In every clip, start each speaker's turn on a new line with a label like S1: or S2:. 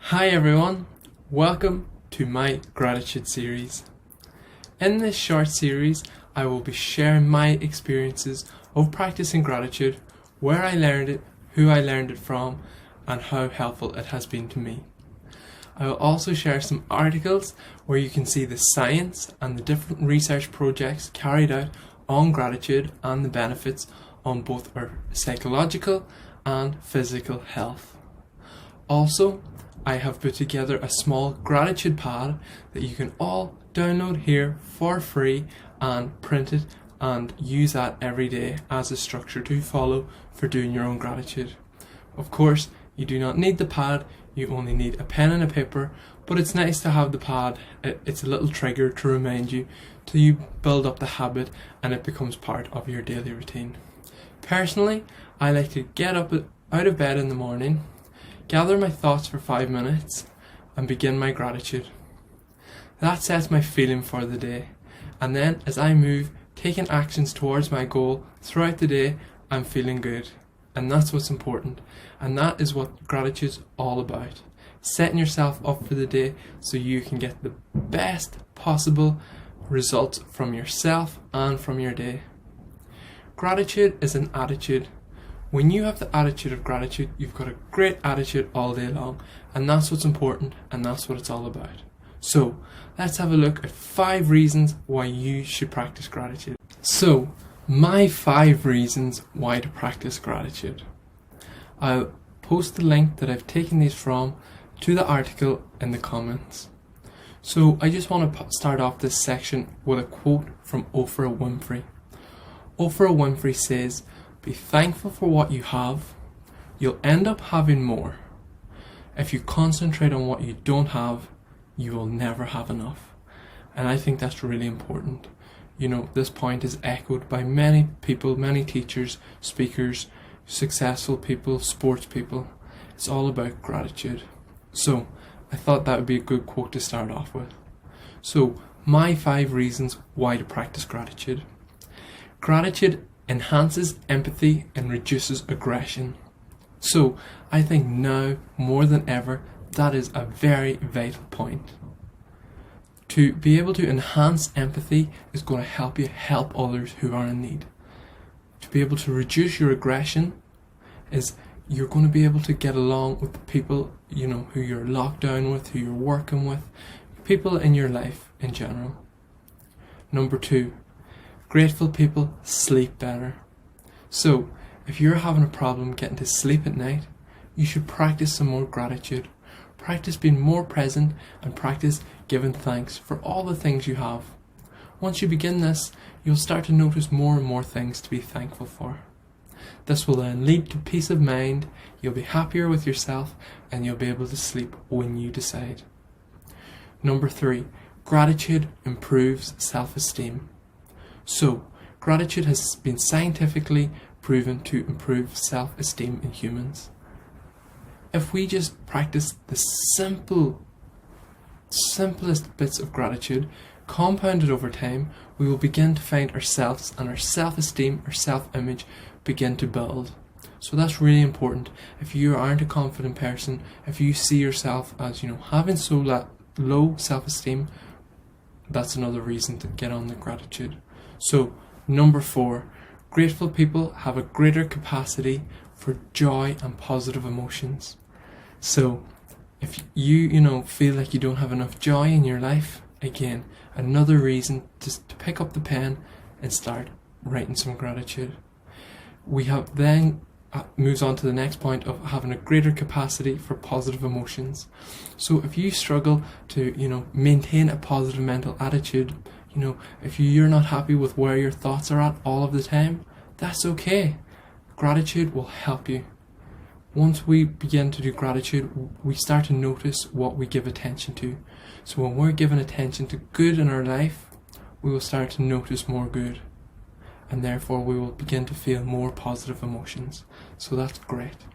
S1: Hi everyone, welcome to my gratitude series. In this short series, I will be sharing my experiences of practicing gratitude, where I learned it, who I learned it from, and how helpful it has been to me. I will also share some articles where you can see the science and the different research projects carried out on gratitude and the benefits on both our psychological and physical health. Also, I have put together a small gratitude pad that you can all download here for free and print it and use that every day as a structure to follow for doing your own gratitude. Of course, you do not need the pad, you only need a pen and a paper, but it's nice to have the pad. It's a little trigger to remind you till you build up the habit and it becomes part of your daily routine. Personally, I like to get up out of bed in the morning, gather my thoughts for 5 minutes, and begin my gratitude. That sets my feeling for the day, and then as I move, taking actions towards my goal throughout the day, I'm feeling good. And that's what's important, and that is what gratitude's all about. Setting yourself up for the day so you can get the best possible results from yourself and from your day. Gratitude is an attitude. When you have the attitude of gratitude, you've got a great attitude all day long, and that's what's important, and that's what it's all about. So, let's have a look at 5 reasons why you should practice gratitude. So, my 5 reasons why to practice gratitude. I'll post the link that I've taken these from to the article in the comments. So, I just want to start off this section with a quote from Oprah Winfrey. Oprah Winfrey says, "Be thankful for what you have. You'll end up having more. If you concentrate on what you don't have, you will never have enough." And I think that's really important. You know, this point is echoed by many people, many teachers, speakers, successful people, sports people. It's all about gratitude. So, I thought that would be a good quote to start off with. So, my 5 reasons why to practice gratitude. Gratitude enhances empathy and reduces aggression. So, I think now, more than ever, that is a very vital point. To be able to enhance empathy is going to help you help others who are in need. To be able to reduce your aggression is you're going to be able to get along with the people, who you're locked down with, who you're working with, people in your life in general. Number 2, grateful people sleep better. So, if you're having a problem getting to sleep at night, you should practice some more gratitude. Practice being more present and practice giving thanks for all the things you have. Once you begin this, you'll start to notice more and more things to be thankful for. This will then lead to peace of mind, you'll be happier with yourself, and you'll be able to sleep when you decide. Number 3, gratitude improves self-esteem. So, gratitude has been scientifically proven to improve self-esteem in humans. If we just practice the simplest bits of gratitude, compounded over time, we will begin to find ourselves and our self-esteem, our self-image begin to build. So that's really important. If you aren't a confident person, if you see yourself as, having so low self-esteem, that's another reason to get on the gratitude. So, number 4, grateful people have a greater capacity for joy and positive emotions. So, if you feel like you don't have enough joy in your life, again, another reason to pick up the pen and start writing some gratitude. We have then moves on to the next point of having a greater capacity for positive emotions. So if you struggle to maintain a positive mental attitude, if you're not happy with where your thoughts are at all of the time, that's okay. Gratitude will help you. Once we begin to do gratitude, we start to notice what we give attention to. So when we're giving attention to good in our life, we will start to notice more good. And therefore we will begin to feel more positive emotions. So that's great.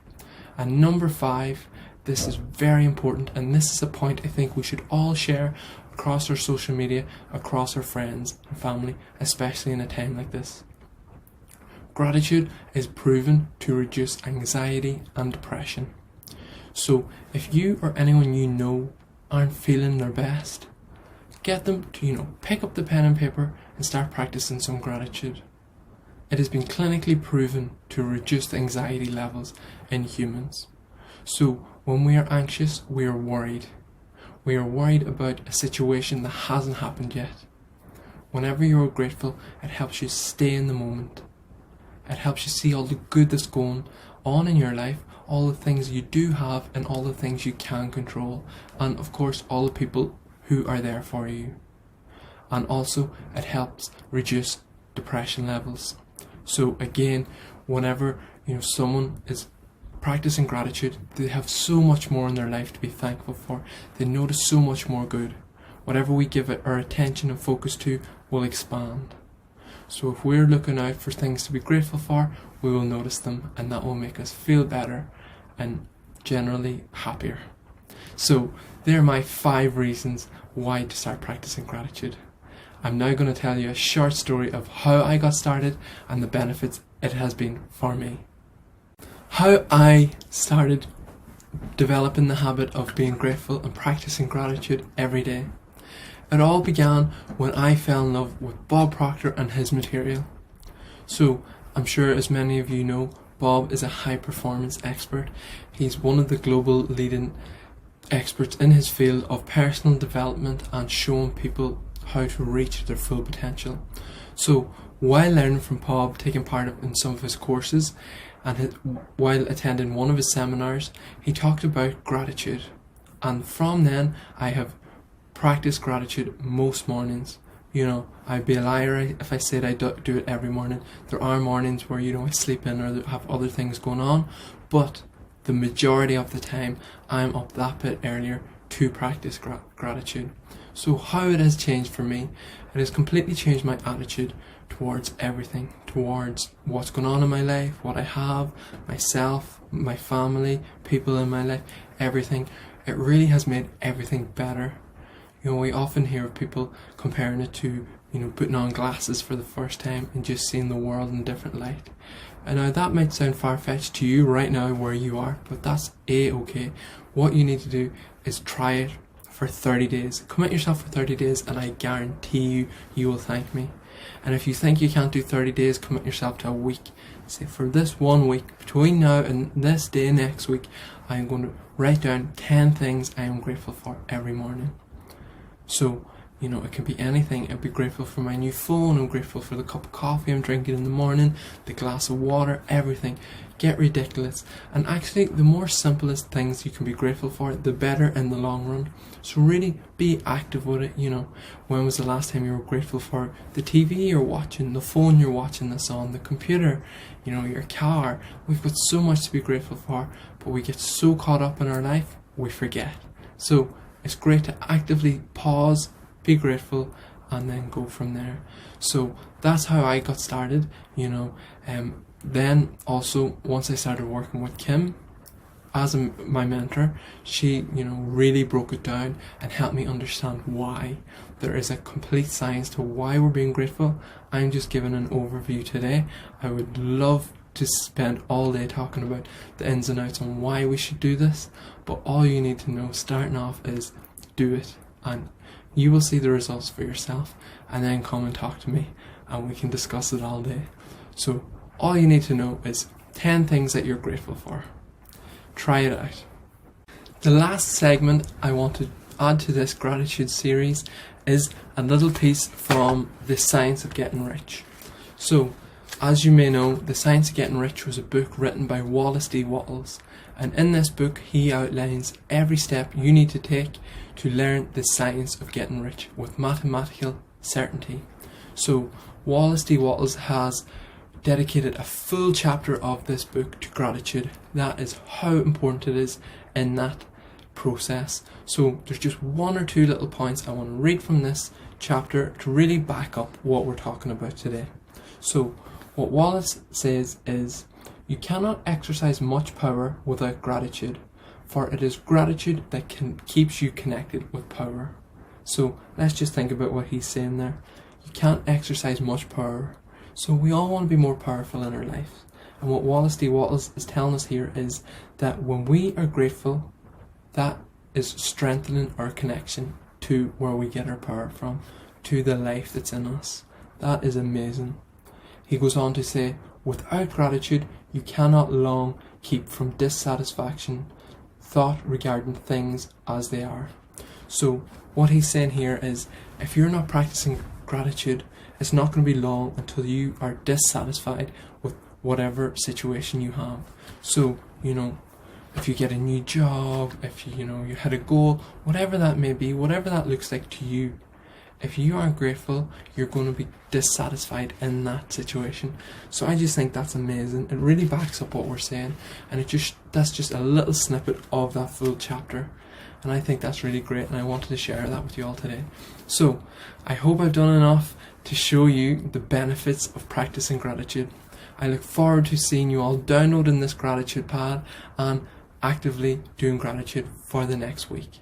S1: And number 5, this is very important, and this is a point I think we should all share across our social media, across our friends and family, especially in a time like this. Gratitude is proven to reduce anxiety and depression. So if you or anyone you know aren't feeling their best, get them to, pick up the pen and paper and start practicing some gratitude. It has been clinically proven to reduce anxiety levels in humans. So when we are anxious, we are worried. We are worried about a situation that hasn't happened yet. Whenever you are grateful, it helps you stay in the moment. It helps you see all the good that's going on in your life, all the things you do have and all the things you can control, and of course all the people who are there for you. And also it helps reduce depression levels. So again, whenever someone is practicing gratitude, they have so much more in their life to be thankful for. They notice so much more good. Whatever we give it our attention and focus to will expand. So if we're looking out for things to be grateful for, we will notice them, and that will make us feel better and generally happier. So there are my 5 reasons why to start practicing gratitude. I'm now going to tell you a short story of how I got started and the benefits it has been for me. How I started developing the habit of being grateful and practicing gratitude every day. It all began when I fell in love with Bob Proctor and his material. So I'm sure as many of you know, Bob is a high performance expert. He's one of the global leading experts in his field of personal development and showing people how to reach their full potential. So while learning from Bob, taking part in some of his courses, and while attending one of his seminars, he talked about gratitude. And from then, I have practiced gratitude most mornings. I'd be a liar if I said I do it every morning. There are mornings where, I sleep in or have other things going on, but the majority of the time, I'm up that bit earlier to practice gratitude. So how it has changed for me, it has completely changed my attitude towards everything, towards what's going on in my life, what I have, myself, my family, people in my life, everything. It really has made everything better. We often hear of people comparing it to, putting on glasses for the first time and just seeing the world in a different light. And now that might sound far-fetched to you right now where you are, but that's A-okay. What you need to do is try it for 30 days. Commit yourself for 30 days and I guarantee you will thank me. And if you think you can't do 30 days, commit yourself to a week. Say for this 1 week, between now and this day next week, I am going to write down 10 things I am grateful for every morning. So, it can be anything. I'll be grateful for my new phone, I'm grateful for the cup of coffee I'm drinking in the morning, the glass of water, everything. Get ridiculous. And actually, the more simplest things you can be grateful for, the better in the long run. So really be active with it. When was the last time you were grateful for the TV you're watching, the phone you're watching this on, the computer, your car? We've got so much to be grateful for, but we get so caught up in our life, we forget. So it's great to actively pause, be grateful, and then go from there. So that's how I got started. Then also, once I started working with Kim as my mentor, she really broke it down and helped me understand why. There is a complete science to why we're being grateful. I'm just giving an overview today. I would love to spend all day talking about the ins and outs on why we should do this, but all you need to know starting off is do it, and you will see the results for yourself, and then come and talk to me and we can discuss it all day. So all you need to know is 10 things that you're grateful for. Try it out. The last segment I want to add to this gratitude series is a little piece from The Science of Getting Rich. So, as you may know, The Science of Getting Rich was a book written by Wallace D Wattles, and in this book he outlines every step you need to take to learn the science of getting rich with mathematical certainty. So Wallace D Wattles has dedicated a full chapter of this book to gratitude. That is how important it is in that process. So there's just 1 or 2 little points I want to read from this chapter to really back up what we're talking about today. So what Wallace says is, you cannot exercise much power without gratitude, for it is gratitude that keeps you connected with power. So let's just think about what he's saying there. You can't exercise much power. So we all want to be more powerful in our life. And what Wallace D Wattles is telling us here is that when we are grateful, that is strengthening our connection to where we get our power from, to the life that's in us. That is amazing. He goes on to say, without gratitude, you cannot long keep from dissatisfaction, thought regarding things as they are. So what he's saying here is, if you're not practicing gratitude, it's not going to be long until you are dissatisfied with whatever situation you have. So, if you get a new job, if you had a goal, whatever that may be, whatever that looks like to you, if you aren't grateful, you're going to be dissatisfied in that situation. So I just think that's amazing. It really backs up what we're saying, and that's just a little snippet of that full chapter. And I think that's really great, and I wanted to share that with you all today. So I hope I've done enough to show you the benefits of practicing gratitude. I look forward to seeing you all downloading this gratitude pad and actively doing gratitude for the next week.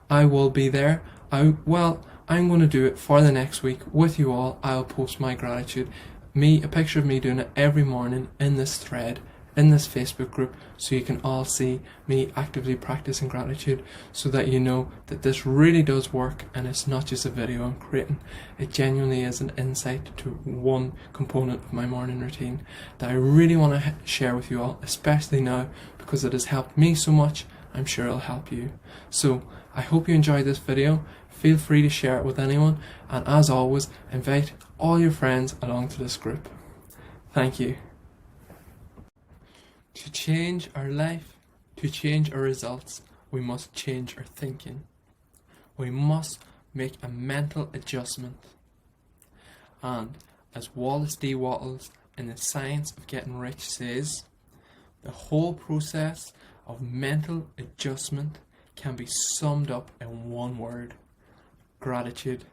S1: I will be there. I'm going to do it for the next week with you all. I'll post my gratitude, a picture of me doing it every morning in this thread, in this Facebook group, so you can all see me actively practicing gratitude, so that you know that this really does work and it's not just a video I'm creating. It genuinely is an insight to one component of my morning routine that I really want to share with you all, especially now because it has helped me so much. I'm sure it'll help you. So I hope you enjoyed this video. Feel free to share it with anyone, and as always, invite all your friends along to this group. Thank you. To change our life, to change our results, we must change our thinking. We must make a mental adjustment. And as Wallace D Wattles in The Science of Getting Rich says, the whole process of mental adjustment can be summed up in one word: gratitude.